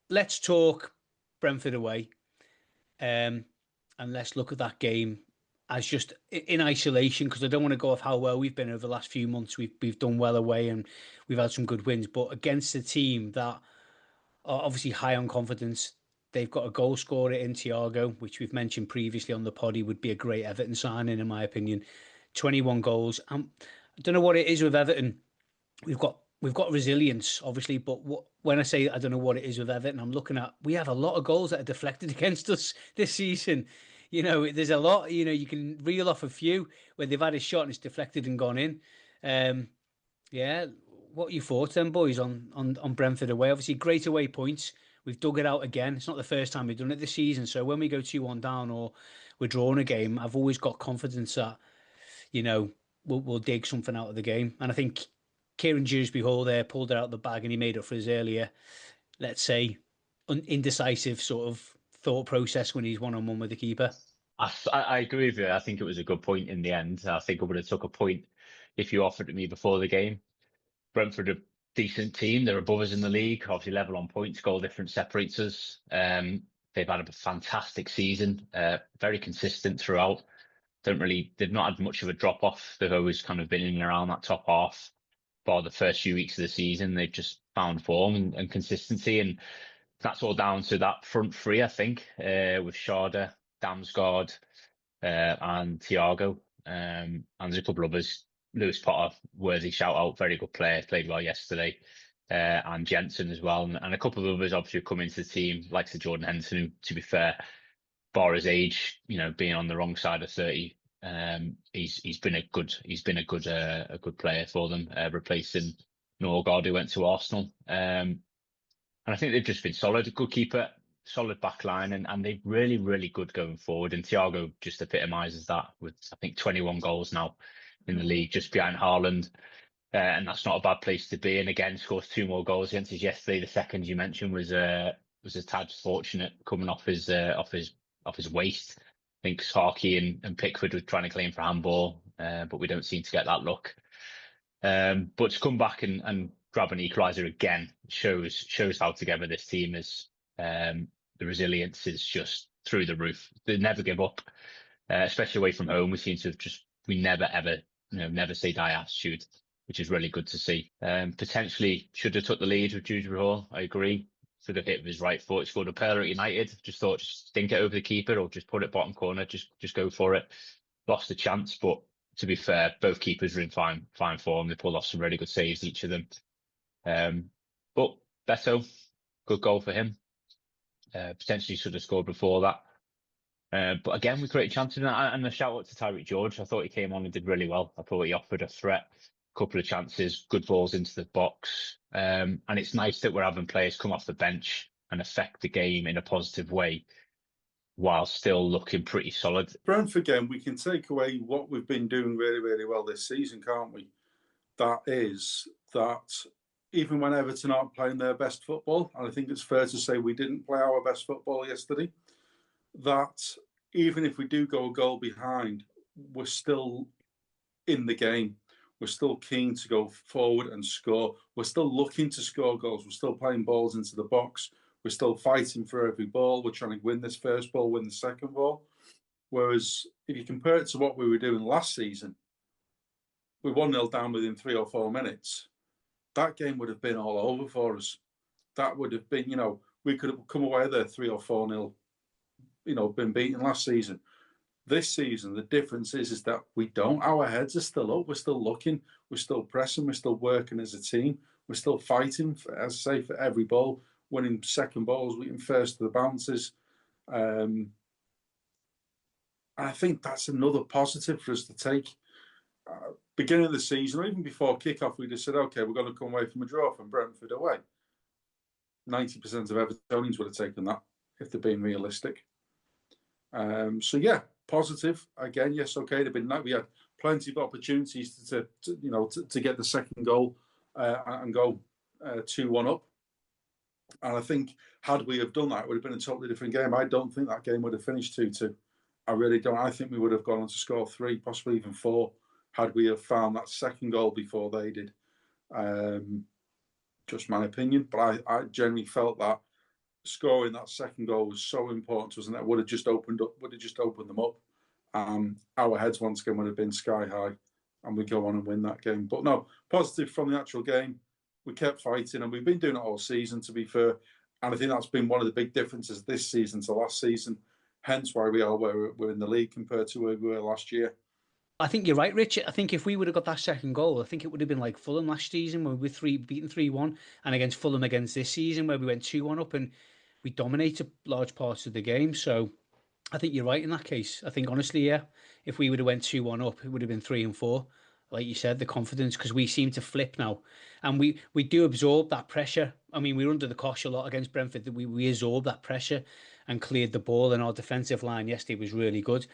let's talk Brentford away, um, and let's look at that game as just in isolation because I don't want to go off how well we've been over the last few months. We've done well away and we've had some good wins, but against a team that are obviously high on confidence. They've got a goal scorer in Thiago, which we've mentioned previously on the pod. He would be a great Everton signing, in my opinion. 21 goals. I don't know what it is with Everton. We've got resilience, obviously, but when I say I don't know what it is with Everton, I'm looking at we have a lot of goals that are deflected against us this season. There's a lot. You can reel off a few where they've had a shot and it's deflected and gone in. Um, yeah, what are your thoughts then, boys, on Brentford away? Obviously, great away points. We've dug it out again. It's not the first time we've done it this season. So when we go 2-1 down or we're drawing a game, I've always got confidence that, you know, we'll dig something out of the game. And I think Kieran Dewsbury-Hall there pulled it out of the bag and he made up for his earlier, let's say, indecisive sort of thought process when he's one-on-one with the keeper. I agree with you. I think it was a good point in the end. I think I would have took a point if you offered it me before the game. Brentford a decent team. They're above us in the league, obviously level on points, goal difference separates us. They've had a fantastic season, very consistent throughout. They've not had much of a drop off. They've always kind of been in and around that top half for the first few weeks of the season. They've just found form and consistency, and that's all down to that front three, I think, with Sharda, Damsgaard, and Thiago. And there's a couple of others. Lewis Potter, worthy shout out, very good player, played well yesterday. And Jensen as well. And a couple of others obviously come into the team, like Sir Jordan Henderson, who, to be fair, bar his age, being on the wrong side of 30, he's been a good player for them, replacing Norgard, who went to Arsenal. And I think they've just been solid, a good keeper, solid back line, and they're really, really good going forward. And Thiago just epitomises that with, I think, 21 goals now in the league, just behind Haaland. And that's not a bad place to be. And again, scores two more goals against us yesterday. The second you mentioned was a tad fortunate coming off his waist. I think Harkey and Pickford were trying to claim for handball, but we don't seem to get that look. But to come back and grab an equaliser again shows how together this team is. The resilience is just through the roof. They never give up, especially away from home. We never ever, never say die attitude, which is really good to see. Potentially should have took the lead with Dewsbury Hall. I agree. Should have hit with his right foot. Scored a pearl at United. Just thought, just dink it over the keeper or just put it bottom corner. Just go for it. Lost the chance, but to be fair, both keepers are in fine form. They pulled off some really good saves, each of them. But Beto, good goal for him. Potentially should have scored before that. But again, we created chances, and a shout out to Tyreek George. I thought he came on and did really well. I thought he offered a threat, a couple of chances, good balls into the box. And it's nice that we're having players come off the bench and affect the game in a positive way while still looking pretty solid. Brentford game, we can take away what we've been doing really, really well this season, can't we? That is that even when Everton aren't playing their best football, and I think it's fair to say we didn't play our best football yesterday, that even if we do go a goal behind, we're still in the game. We're still keen to go forward and score. We're still looking to score goals. We're still playing balls into the box. We're still fighting for every ball. We're trying to win this first ball, win the second ball. Whereas if you compare it to what we were doing last season, we 1-0 down within 3 or 4 minutes. That game would have been all over for us. That would have been, we could have come away there 3 or 4-0, been beaten last season. This season, the difference is that we don't. Our heads are still up. We're still looking. We're still pressing. We're still working as a team. We're still fighting, as I say, for every ball, winning second balls, winning first to the bounces. And I think that's another positive for us to take. Beginning of the season, or even before kickoff, we just said, okay, we're going to come away from a draw from Brentford away. 90% of Evertonians would have taken that if they're being realistic. So yeah, positive again. Yes, okay. We had plenty of opportunities to get the second goal and go 2-1 up. And I think had we have done that, it would have been a totally different game. I don't think that game would have finished 2-2. I really don't. I think we would have gone on to score 3, possibly even 4, had we have found that second goal before they did. Just my opinion, but I generally felt that scoring that second goal was so important to us, and that would have just opened them up. Our heads once again would have been sky high, and we go on and win that game. But no, positive from the actual game. We kept fighting, and we've been doing it all season, to be fair. And I think that's been one of the big differences this season to last season. Hence why we are where we're in the league compared to where we were last year. I think you're right, Richard. I think if we would have got that second goal, I think it would have been like Fulham last season where we were beaten 3-1, and against Fulham against this season where we went 2-1 up and we dominated large parts of the game. So I think you're right in that case. I think honestly, yeah, if we would have went 2-1 up, it would have been 3-4. Like you said, the confidence, because we seem to flip now, and we do absorb that pressure. I mean, we were under the cosh a lot against Brentford. We absorbed that pressure and cleared the ball, and our defensive line yesterday was really good.